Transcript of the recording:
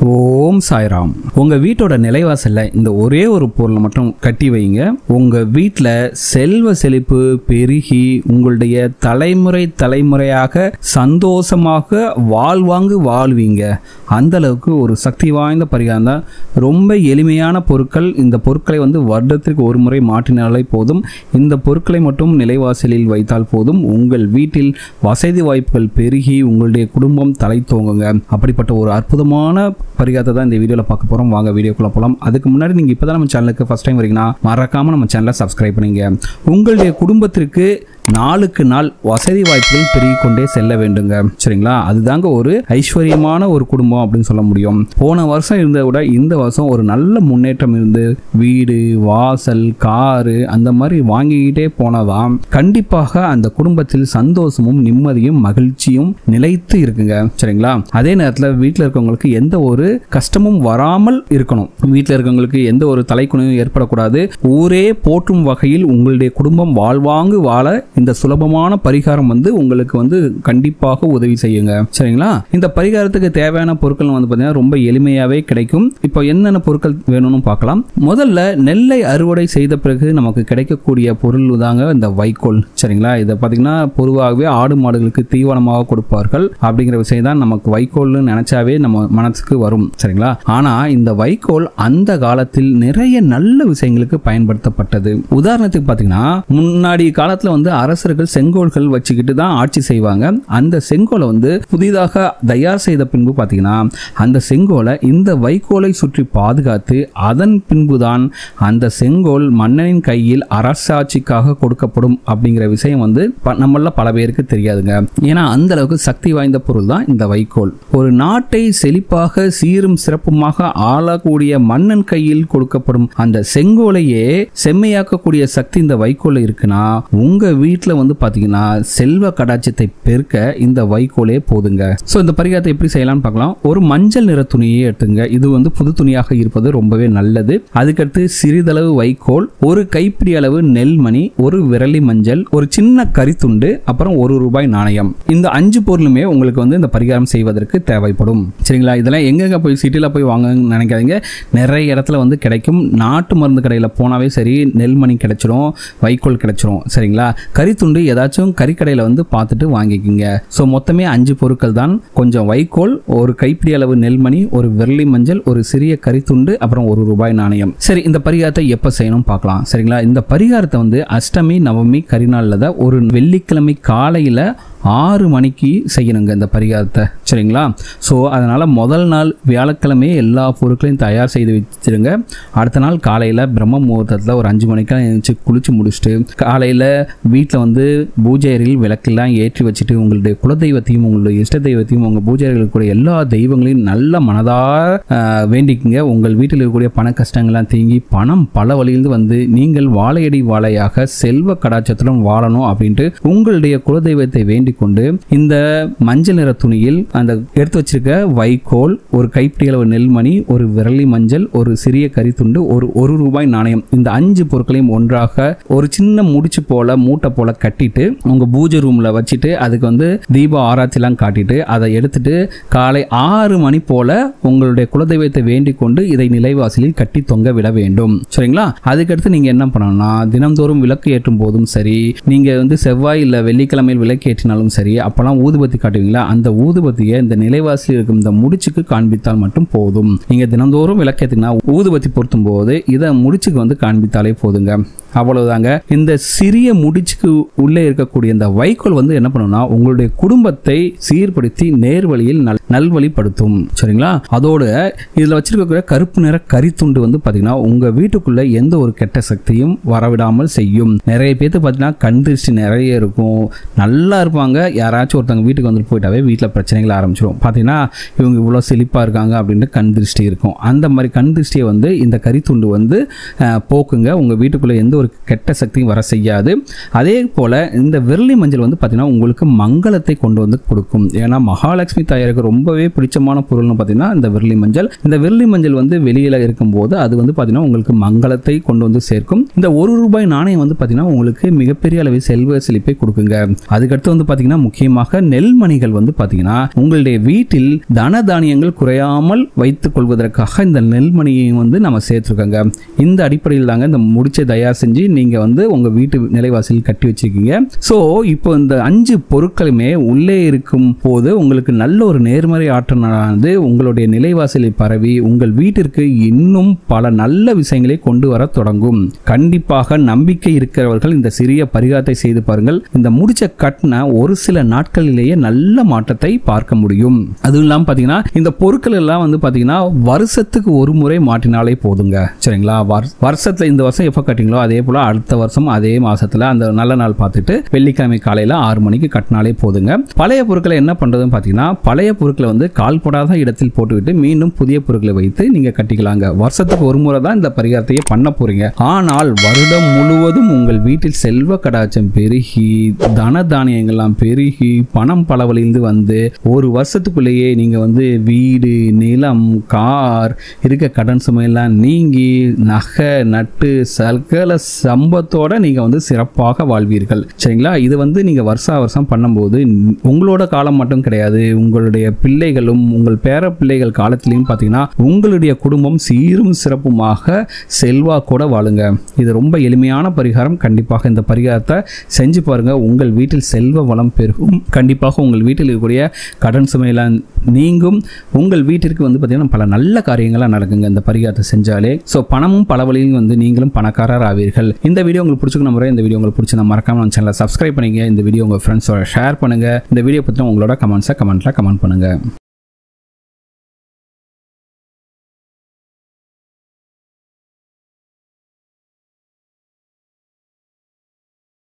ஓம் சாய்ராம். உங்க வீட்டோட நிலைவாசல்ல இந்த ஒரே ஒரு பொருளை மட்டும் கட்டி வைங்க. உங்க வீட்டுல செல்வ செழிப்பு பெருகி உங்களுடைய தலைமுறையாக சந்தோஷமாக வாழ்வீங்க. அந்த அளவுக்கு ஒரு சக்தி வாய்ந்த பரிகாரம் தான். ரொம்ப எளிமையான பொருட்கள். இந்த பொருட்களை வருடத்திற்கு ஒரு முறை மாற்றினாலே போதும். இந்த பொருட்களை மட்டும் நிலைவாசலில் வைத்தால் போதும். உங்கள் வீட்டில் வசதி வாய்ப்புகள் பெருகி உங்களுடைய குடும்பம் தலை தோங்குங்க. அப்படிப்பட்ட ஒரு அற்புதமான பரிகாரத்தை தான் இந்த வீடியோல பார்க்க போறோம். வாங்க வீடியோக்குள்ள போலாம். அதுக்கு முன்னாடி நீங்க இப்பதான் நம்ம சேனலுக்கு ஃபர்ஸ்ட் டைம் வரீங்கன்னா மறக்காம நம்ம சேனலை சப்ஸ்கிரைப் பண்ணுங்க. உங்களுடைய குடும்பத்திற்கு நாளுக்கு நாள் வசதி வாய்ப்புகள் பெருகிக் கொண்டே செல்ல வேண்டுங்க. சரிங்களா? அதுதாங்க ஒரு ஐஸ்வர்யமான ஒரு குடும்பம் அப்படின்னு சொல்ல முடியும். போன வருஷம் இருந்ததை விட இந்த வருஷம் ஒரு நல்ல முன்னேற்றம் இருந்து வீடு வாசல் காரு அந்த மாதிரி வாங்கிக்கிட்டே போனதான் கண்டிப்பாக அந்த குடும்பத்தில் சந்தோஷமும் நிம்மதியும் மகிழ்ச்சியும் நிலைத்து இருக்குங்க. சரிங்களா? அதே நேரத்தில் வீட்டில் இருக்கவங்களுக்கு எந்த ஒரு கஷ்டமும் வராமல் இருக்கணும். வீட்டில் இருக்கவங்களுக்கு எந்த ஒரு தலைக்குணையும் ஏற்படக்கூடாது. ஊரே போற்றும் வகையில் உங்களுடைய குடும்பம் வாழ்வாங்கு வாழ இந்த சுலபமான பரிகாரம் உங்களுக்கு கண்டிப்பாக உதவி செய்யுங்க. சரிங்களா? இந்த பரிகாரத்துக்கு தேவையான பொருட்கள் பார்த்தீங்கன்னா ரொம்ப எளிமையாவே கிடைக்கும். இப்போ என்னென்ன பொருட்கள் வேணும்னு பார்க்கலாம். முதல்ல நெல்லை அறுவடை செய்த பிறகு நமக்கு கிடைக்கக்கூடிய பொருள் தாங்க இந்த வைக்கோல். சரிங்களா? இதை பார்த்தீங்கன்னா பொதுவாகவே ஆடு மாடுகளுக்கு தீவனமாக கொடுப்பார்கள். அப்படிங்கிற விஷயம் தான் நமக்கு வைக்கோல்னு நினைச்சாவே நம்ம மனசுக்கு வரும். சரிங்களா? ஆனா இந்த வைக்கோல் அந்த காலத்தில் நிறைய நல்ல விஷயங்களுக்கு பயன்படுத்தப்பட்டது. உதாரணத்துக்கு பார்த்தீங்கன்னா முன்னாடி காலத்துல அரசர்கள் செங்கோல்கள் வச்சுக்கிட்டு தான் ஆட்சி செய்வாங்க. அந்த செங்கோலை புதிதாக தயார் செய்த பின்பு பார்த்தீங்கன்னா அந்த செங்கோலை இந்த வைக்கோலை சுற்றி பாதுகாத்து அதன் பின்புதான் அந்த செங்கோல் மன்னனின் கையில் அரசாட்சிக்காக கொடுக்கப்படும் அப்படிங்கிற விஷயம் நம்மள பல பேருக்கு தெரியாதுங்க. ஏன்னா அந்த அளவுக்கு சக்தி வாய்ந்த பொருள் தான் இந்த வைக்கோல். ஒரு நாட்டை செழிப்பாக சீரும் சிறப்புமாக ஆளக்கூடிய மன்னன் கையில் கொடுக்கப்படும் அந்த செங்கோலையே செம்மையாக்கக்கூடிய சக்தி இந்த வைக்கோல் இருக்குன்னா உங்க வீட்டுல பாத்தீங்கன்னா செல்வ கடாட்சத்தை பெருக்க இந்த வைக்கோலே போதுங்க. சோ இந்த பரிகாரத்தை எப்படி செய்யலாம்னு பார்க்கலாம். ஒரு மஞ்சள் நிற துணியை எடுத்துங்க. இது புது துணியாக இருப்பது ரொம்பவே நல்லது. அதுக்கடுத்து சிறிதளவு வைக்கோல், ஒரு கைப்பிடி அளவு நெல்மணி, ஒரு விரலி மஞ்சள், ஒரு சின்ன கரித்துண்டு, அப்புறம் ₹1 நாணயம். இந்த 5 பொருளுமே உங்களுக்கு இந்த பரிகாரம் செய்வதற்கு தேவைப்படும். சரிங்களா? இதெல்லாம் எங்க போய் சிட்டில போய் வாங்கன்னு நினைக்காதீங்க. நிறைய இடத்துல கிடைக்கும். நாட்டு மருந்து கடையில போனாவே சரி நெல்மணி கிடைச்சிடும், வைக்கோல் கிடைச்சிடும். சரிங்களா? கரித்துண்டு ஏதாச்சும் கறிக்கடையில பார்த்துட்டு வாங்கிக்கிங்க. ஸோ மொத்தமே 5 பொருட்கள் தான். கொஞ்சம் வைக்கோல், ஒரு கைப்பிடி அளவு நெல்மணி, ஒரு விரலி மஞ்சள், ஒரு சிறிய கரித்துண்டு, அப்புறம் ₹1 நாணயம். சரி, இந்த பரிகாரத்தை எப்ப செய்யணும் பார்க்கலாம். சரிங்களா? இந்த பரிகாரத்தை அஷ்டமி நவமி கரிநாள்ல தான் ஒரு வெள்ளிக்கிழமை காலையில 6 மணிக்கு செய்யணுங்க இந்த பரிகாரத்தை. சரிங்களா? ஸோ அதனால முதல் நாள் வியாழக்கிழமை எல்லா பொருட்களையும் தயார் செய்து வச்சிருங்க. அடுத்த நாள் காலையில் பிரம்ம முகூர்த்தத்தில் ஒரு 5 மணிக்கெல்லாம் எழுந்துச்சு குளிச்சு முடிச்சுட்டு காலையில் வீட்டில் பூஜை அறையில் விளக்கெல்லாம் ஏற்றி வச்சுட்டு உங்களுடைய குலதெய்வத்தையும் உங்களுடைய இஷ்ட தெய்வத்தையும் உங்கள் பூஜை அறையில் கூட எல்லா தெய்வங்களையும் நல்ல மனதாக வேண்டிக்குங்க. உங்கள் வீட்டில் இருக்கக்கூடிய பண கஷ்டங்கள்லாம் தீங்கி பணம் பல வழியிலிருந்து நீங்கள் வாழையடி வாழையாக செல்வ கடாட்சத்துடன் வாழணும் அப்படின்ட்டு உங்களுடைய குலதெய்வத்தை வேண்டி கொண்டு இந்த மஞ்சள் நிற துணியில் அந்த எடுத்து வச்சிருக்க வைக்கோல், ஒரு கைப்பிடி அளவு நெல்மணி, ஒரு விரலி மஞ்சள், ஒரு சிறிய கரித்துண்டு, ஒரு ₹1 நாணயம், இந்த 5 பொருட்களையும் ஒன்றாக ஒரு சின்ன முடிச்சு போல மூட்டை போல கட்டிட்டு உங்க பூஜை ரூம்ல வச்சுட்டு அதுக்கு தீப ஆராய்ச்சிலாம் காட்டிட்டு அதை எடுத்துட்டு காலை 6 மணி போல உங்களுடைய குலதெய்வத்தை வேண்டிக் கொண்டு இதை நிலைவாசலில் கட்டி தொங்க விட வேண்டும். சரிங்களா? அதுக்கடுத்து நீங்க என்ன பண்ணணும்னா தினந்தோறும் விளக்கு ஏற்றும் போதும் சரி, நீங்க செவ்வாய் இல்ல வெள்ளிக்கிழமையில் விளக்கு ஏற்றினாலும் சரி, அப்பெல்லாம் ஊதுபத்தி காட்டுவீங்களா, அந்த ஊதுபத்தியை இந்த நிலைவாசலில் இருக்கும் இந்த முடிச்சுக்கு காண்பித்தால் மட்டும் போதும். நீங்க தினந்தோறும் விளக்கேற்றினா ஊதுபத்தி பொருத்தும் போது இதை முடிச்சுக்கு காண்பித்தாலே போதுங்க. அவ்வளவுதாங்க. இந்த சிறிய முடிச்சுக்கு உள்ளே இருக்கக்கூடிய இந்த வைக்கோல் என்ன பண்ணும்னா உங்களுடைய குடும்பத்தை சீர்படுத்தி நேர்வழியில் நல்வழிப்படுத்தும். சரிங்களா? அதோட இதுல வச்சிருக்கக்கூடிய கருப்பு நிற கரித்துண்டு பாத்தீங்கன்னா உங்க வீட்டுக்குள்ள எந்த ஒரு கெட்ட சக்தியும் வரவிடாமல் செய்யும். நிறைய பேருக்கு பாத்தீங்கன்னா கண் திருஷ்டி நிறைய இருக்கும். நல்லா இருப்பாங்க. யாராச்சும் ஒருத்தவங்க வீட்டுக்கு போயிட்டாவே வீட்டில் பிரச்சனைகள் ஆரம்பிச்சிடும். பார்த்தீங்கன்னா இவங்க இவ்வளோ செழிப்பாக இருக்காங்க அப்படின்ட்டு கண் திருஷ்டி இருக்கும். அந்த மாதிரி கண் திருஷ்டியை இந்த கரித்துண்டு போக்குங்க. உங்கள் வீட்டுக்குள்ளே எந்த ஒரு கெட்ட சக்தியும் வர செய்யாது. அதே போல் இந்த விரலி மஞ்சள் பார்த்தீங்கன்னா உங்களுக்கு மங்களத்தை கொண்டு கொடுக்கும். ஏன்னா மகாலட்சுமி தாயாருக்கு ரொம்பவே பிடிச்சமான பொருள்னு பார்த்தீங்கன்னா இந்த விரலி மஞ்சள். இந்த விரலி மஞ்சள் வெளியில் இருக்கும்போது அது பார்த்தீங்கன்னா உங்களுக்கு மங்களத்தை கொண்டு சேர்க்கும். இந்த ₹1 நாணயம் பார்த்தீங்கன்னா உங்களுக்கு மிகப்பெரிய அளவில் செல்வ செழிப்பை கொடுக்குங்க. அதுக்கடுத்து பாத்தீங்கன்னா முக்கியமாக நெல்மணிகள் வந்து பாத்தீங்கன்னா உங்களுடைய வீட்டில் தன தானியங்கள் குறையாமல் வைத்துக் கொள்வதற்காக இந்த நெல்மணியை வந்து நம்ம சேர்த்துருக்கோங்க. இந்த அடிப்படையில் தாங்க இந்த முடிச்சை தயார் செஞ்சு நீங்க வந்து உங்க வீட்டு நிலைவாசலில் கட்டி வச்சிருக்கீங்க. சோ இப்போ இந்த 5 பொருட்களுமே உள்ளே இருக்கும் போது உங்களுக்கு நல்ல ஒரு நேர்மறை ஆற்றலானது உங்களுடைய நிலைவாசலில் பரவி உங்கள் வீட்டிற்கு இன்னும் பல நல்ல விஷயங்களை கொண்டு வர தொடங்கும். கண்டிப்பாக நம்பிக்கை இருக்கிறவர்கள் இந்த சிறிய பரிகாரத்தை செய்து பாருங்கள். இந்த முடிச்ச கட்டின ஒரு சில நாட்களிலேயே நல்ல மாற்றத்தை பார்க்க முடியும். அதுவும் இல்லாம பாத்தீங்கன்னா இந்த பொருட்கள் எல்லாம் வந்து பாத்தீங்கன்னா வருஷத்துக்கு ஒரு முறை மாற்றினாலே போதுங்க. சரிங்களா? வருஷத்துல இந்த வருஷம் எப்ப கட்டிங்களோ அதே போல அடுத்த வருஷம் அதே மாசத்துல அந்த நல்ல நாள் பார்த்துட்டு வெள்ளிக்கிழமை காலையில 6 மணிக்கு கட்டினாலே போதுங்க. பழைய பொருட்களை என்ன பண்றதுன்னு பாத்தீங்கன்னா பழைய பொருட்களை வந்து கால்படாத இடத்தில் போட்டுவிட்டு மீண்டும் புதிய பொருட்களை வைத்து நீங்க கட்டிக்கலாங்க. வருஷத்துக்கு ஒரு முறை தான் இந்த பரிகாரத்தையே பண்ண போறீங்க. ஆனால் வருடம் முழுவதும் உங்கள் வீட்டில் செல்வ கடாட்சம் பெருகி தன தானியங்கள்லாம் பெருகி பணம் பல வழியிலிருந்து வந்து ஒரு வருஷத்துக்குள்ளேயே நீங்க வந்து வீடு, நிலம், கார், இருக்க கடன் சுமையெல்லாம் நீங்கி நகை நட்டு சகல சம்பத்தோட நீங்க வந்து சிறப்பாக வாழ்வீர்கள். சரிங்களா? இது வந்து நீங்க வருஷா வருஷம் பண்ணும்போது உங்களோட காலம் மட்டும் கிடையாது, உங்களுடைய பிள்ளைகளும் உங்கள் பேர பிள்ளைகள் காலத்திலையும் பார்த்தீங்கன்னா உங்களுடைய குடும்பம் சீரும் சிறப்புமாக செல்வாக்கோட வாழுங்க. இது ரொம்ப எளிமையான பரிகாரம். கண்டிப்பாக இந்த பரிகாரத்தை செஞ்சு பாருங்க. உங்கள் வீட்டில் செல்வ வளம் பெருகும். கண்டிப்பாக உங்கள் வீட்டில் இருக்கக்கூடிய கடன் சுமையெல்லாம் நீங்கும். உங்கள் வீட்டிற்கு வந்து பார்த்தீங்கன்னா பல நல்ல காரியங்களாக நடக்குங்க இந்த பரிகாரத்தை செஞ்சாலே. ஸோ பணமும் பல வழியும் வந்து நீங்களும் பணக்காரர் ஆவீர்கள். இந்த வீடியோ உங்களுக்கு பிடிச்சிருக்க முறை இந்த வீடியோ உங்களுக்கு பிடிச்சா மறக்காம நம்ம சேனலை சப்ஸ்கிரைப் பண்ணுங்க. இந்த வீடியோ உங்கள் ஃப்ரெண்ட்ஸோட ஷேர் பண்ணுங்க. இந்த வீடியோ பற்றி உங்களோட கமெண்ட்ஸை கமெண்ட்ல கமெண்ட் பண்ணுங்க.